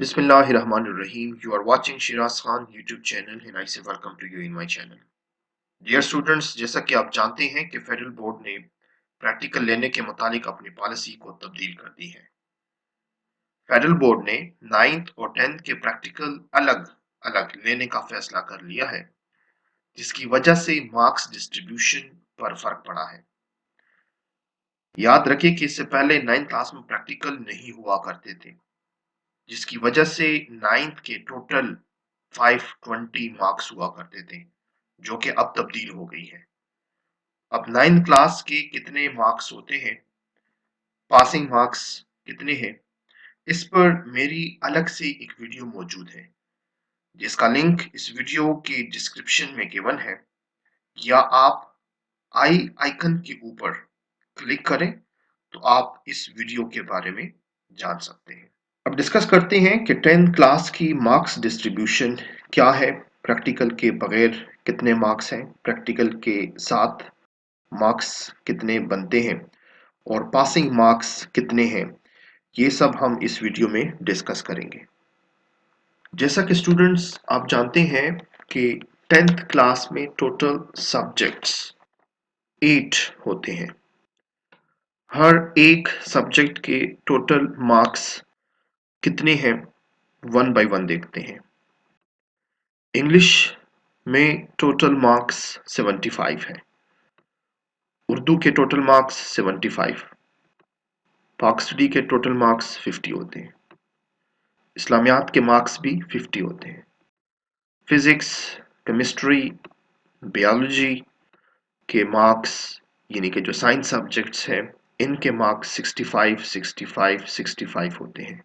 Bismillahirrahmanirrahim. You are watching Shiraz Khan YouTube channel and I say welcome to you in my channel. Dear students, जैसा कि आप जानते हैं कि federal board ने प्रैक्टिकल लेने के मुतालिक अपनी पॉलिसी को तब्दील कर दी है। फेडरल बोर्ड ने 9th और 10th के प्रैक्टिकल अलग अलग लेने का फैसला कर लिया है, जिसकी वजह से मार्क्स डिस्ट्रीब्यूशन पर फर्क पड़ा है। याद रखें कि इससे पहले 9th क्लास में प्रैक्टिकल नहीं हुआ करते थे, जिसकी वजह से 9th के टोटल 520 मार्क्स हुआ करते थे, जो कि अब तब्दील हो गई है। अब 9th क्लास के कितने मार्क्स होते हैं, पासिंग मार्क्स कितने हैं, इस पर मेरी अलग से एक वीडियो मौजूद है, जिसका लिंक इस वीडियो के डिस्क्रिप्शन में गिवन है, या आप आई आइकन के ऊपर क्लिक करें तो आप इस वीडियो के बारे में जान सकते हैं। अब डिस्कस करते हैं कि 10th क्लास की मार्क्स डिस्ट्रीब्यूशन क्या है, प्रैक्टिकल के बगैर कितने मार्क्स हैं, प्रैक्टिकल के साथ मार्क्स कितने बनते हैं और पासिंग मार्क्स कितने हैं। ये सब हम इस वीडियो में डिस्कस करेंगे। जैसा कि स्टूडेंट्स आप जानते हैं कि 10th क्लास में टोटल सब्जेक्ट्स 8 होते हैं। हर एक सब्जेक्ट के टोटल मार्क्स कितने हैं, वन बाय वन देखते हैं। इंग्लिश में टोटल मार्क्स 75 है, उर्दू के टोटल मार्क्स 75, पाक स्टडी के टोटल मार्क्स 50 होते हैं, इस्लामियात के मार्क्स भी 50 होते हैं, फिजिक्स, केमिस्ट्री, बायोलॉजी के मार्क्स यानी कि जो साइंस सब्जेक्ट्स हैं इनके मार्क्स 65, 65, 65 होते हैं,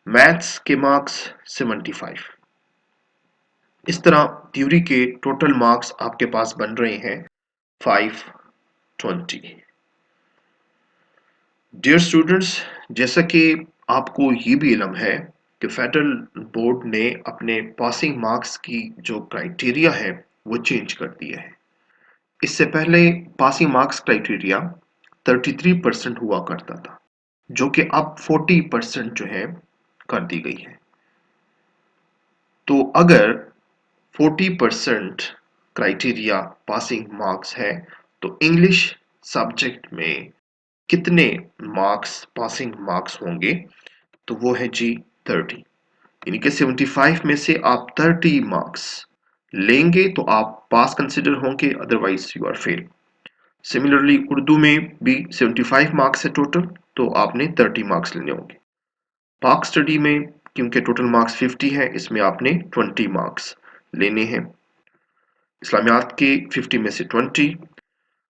मैथ्स के मार्क्स 75। इस तरह थ्योरी के टोटल मार्क्स आपके पास बन रहे हैं 520। डियर स्टूडेंट्स, जैसा कि आपको ये भी इल्म है कि फेडरल बोर्ड ने अपने पासिंग मार्क्स की जो क्राइटेरिया है वो चेंज कर दिया है। इससे पहले पासिंग मार्क्स क्राइटेरिया 33% हुआ करता था, जो कि अब 40% जो है कर दी गई है। तो अगर 40% क्राइटेरिया पासिंग मार्क्स है तो इंग्लिश सब्जेक्ट में कितने मार्क्स पासिंग मार्क्स होंगे, तो वो है जी 30। यानी कि 75 में से आप 30 मार्क्स लेंगे तो आप पास कंसिडर होंगे, otherwise you are fail. Similarly Urdu में भी 75 मार्क्स है टोटल, तो आपने 30 मार्क्स लेने होंगे। पाक स्टडी में क्योंकि टोटल मार्क्स 50 है, इसमें आपने 20 मार्क्स लेने हैं। इस्लामियात के 50 में से 20,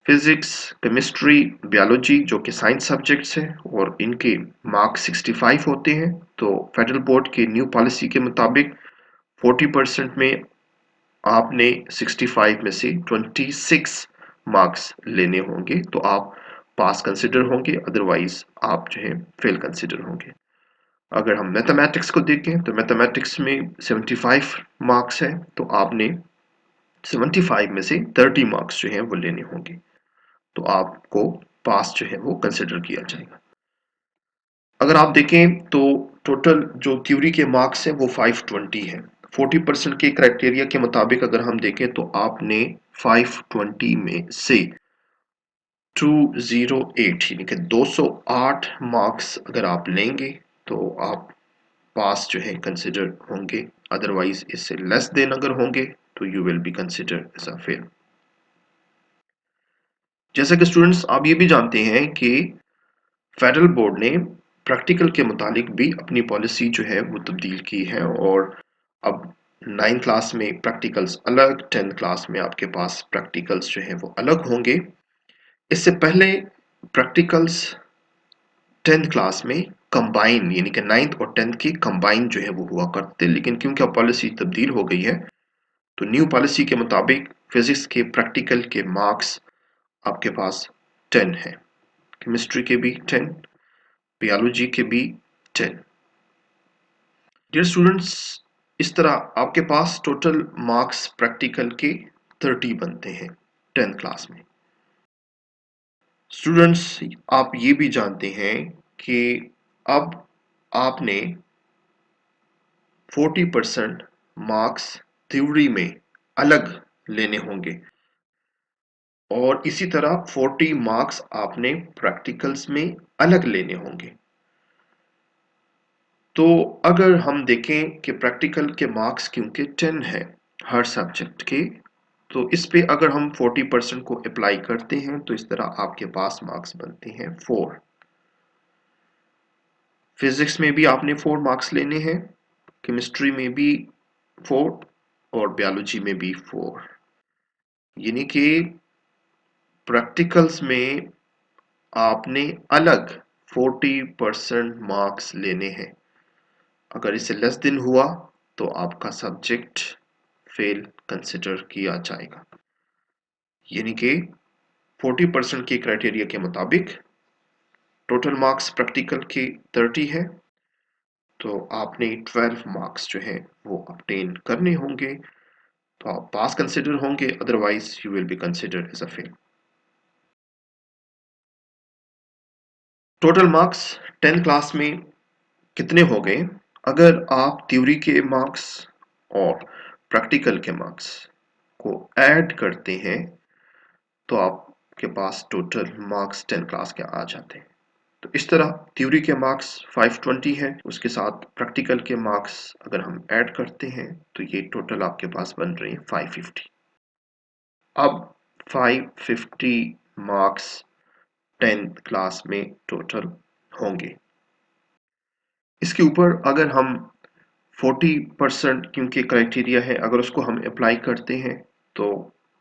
फिजिक्स, केमिस्ट्री, बायोलॉजी जो कि साइंस सब्जेक्ट्स हैं और इनके मार्क्स 65 होते हैं। तो फेडरल बोर्ड के न्यू पॉलिसी के मुताबिक 40% में आपने 65 में से 26 मार्क्स लेने होंगे तो आप पास कंसिडर होंगे, अदरवाइज आप जो है फेल कंसिडर होंगे। अगर हम मैथमेटिक्स को देखें तो मैथमेटिक्स में 75 मार्क्स है, तो आपने 75 में से 30 मार्क्स जो है वो लेने होंगे, तो आपको पास जो है वो कंसिडर किया जाएगा। अगर आप देखें तो टोटल जो थ्योरी के मार्क्स हैं वो 520 है। 40% के क्राइटेरिया के मुताबिक अगर हम देखें तो आपने 520 में से 208 यानी कि 208 मार्क्स अगर आप लेंगे तो आप पास जो है कंसिडर होंगे, अदरवाइज इससे लेस देन अगर होंगे तो you will be consider as a fail. जैसा कि स्टूडेंट्स आप ये भी जानते हैं कि फेडरल बोर्ड ने प्रैक्टिकल के मुतालिक भी अपनी पॉलिसी जो है वो तब्दील की है और अब 9th क्लास में प्रैक्टिकल्स अलग, 10th क्लास में आपके पास प्रैक्टिकल्स जो है वो अलग होंगे। इससे पहले प्रैक्टिकल्स 10th क्लास में कंबाइन यानी कि 9th और 10th की कंबाइन जो है वो हुआ करते, लेकिन क्योंकि अब पॉलिसी तब्दील हो गई है तो न्यू पॉलिसी के मुताबिक फिजिक्स के प्रैक्टिकल के मार्क्स आपके पास 10 है, केमिस्ट्री के भी 10, बायोलॉजी के भी 10। डियर स्टूडेंट्स, इस तरह आपके पास टोटल मार्क्स प्रैक्टिकल के 30 बनते हैं 10th क्लास में। स्टूडेंट्स आप ये भी जानते हैं कि अब आपने 40% मार्क्स थ्योरी में अलग लेने होंगे और इसी तरह 40 मार्क्स आपने प्रैक्टिकल्स में अलग लेने होंगे। तो अगर हम देखें कि प्रैक्टिकल के मार्क्स क्योंकि 10 है हर सब्जेक्ट के, तो इस पे अगर हम 40% को अप्लाई करते हैं तो इस तरह आपके पास मार्क्स बनते हैं 4। फिजिक्स में भी आपने 4 मार्क्स लेने हैं, केमिस्ट्री में भी 4 और बायोलॉजी में भी 4। यानी कि प्रैक्टिकल्स में आपने अलग 40% मार्क्स लेने हैं। अगर इससे लेस दिन हुआ तो आपका सब्जेक्ट फेल कंसिडर किया जाएगा। यानी कि 40% के क्राइटेरिया के मुताबिक टोटल मार्क्स प्रैक्टिकल के 30 है, तो आपने 12 मार्क्स जो है वो ऑब्टेन करने होंगे, तो आप पास कंसिडर होंगे, otherwise you will be considered as a fail. Total marks 10th class में कितने हो गए? अगर आप थ्योरी के मार्क्स और प्रैक्टिकल के मार्क्स को ऐड करते हैं तो आपके पास टोटल मार्क्स 10 क्लास के आ जाते हैं। तो इस तरह थ्योरी के मार्क्स 520 है, उसके साथ प्रैक्टिकल के मार्क्स अगर हम ऐड करते हैं तो ये टोटल आपके पास बन रही है 550। अब 550 मार्क्स 10th क्लास में टोटल होंगे। इसके ऊपर अगर हम 40% क्योंकि क्राइटेरिया है, अगर उसको हम अप्लाई करते हैं तो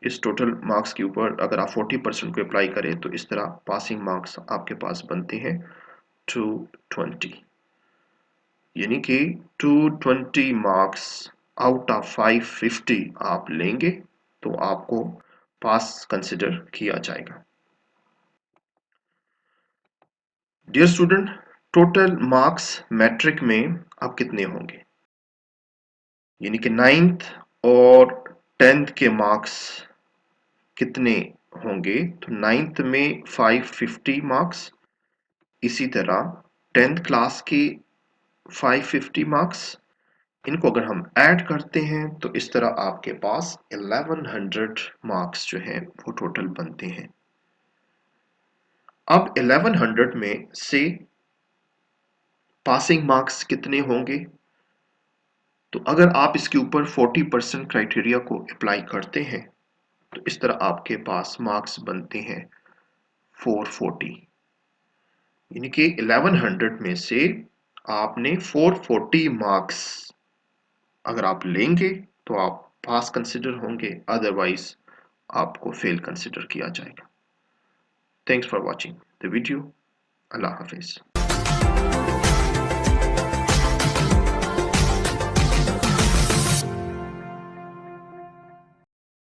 इस टोटल मार्क्स के ऊपर अगर आप 40% को अप्लाई करें तो इस तरह पासिंग मार्क्स आपके पास बनते हैं 220। यानी कि 220 मार्क्स आउट ऑफ 550 आप लेंगे तो आपको पास कंसिडर किया जाएगा। Dear student, total marks matric में अब कितने होंगे? यानी कि 9th और 10th के मार्क्स कितने होंगे? तो 9th में 550 मार्क्स, इसी तरह 10th क्लास के 550 मार्क्स, इनको अगर हम ऐड करते हैं तो इस तरह आपके पास 1100 मार्क्स जो है वो टोटल बनते हैं। अब 1100 में से पासिंग मार्क्स कितने होंगे? तो अगर आप इसके ऊपर 40% क्राइटेरिया को अप्लाई करते हैं तो इस तरह आपके पास मार्क्स बनते हैं 440। यानी कि 1100 में से आपने 440 मार्क्स अगर आप लेंगे तो आप पास कंसिडर होंगे, अदरवाइज आपको फेल कंसिडर किया जाएगा। Thanks for watching the video. Allah Hafiz.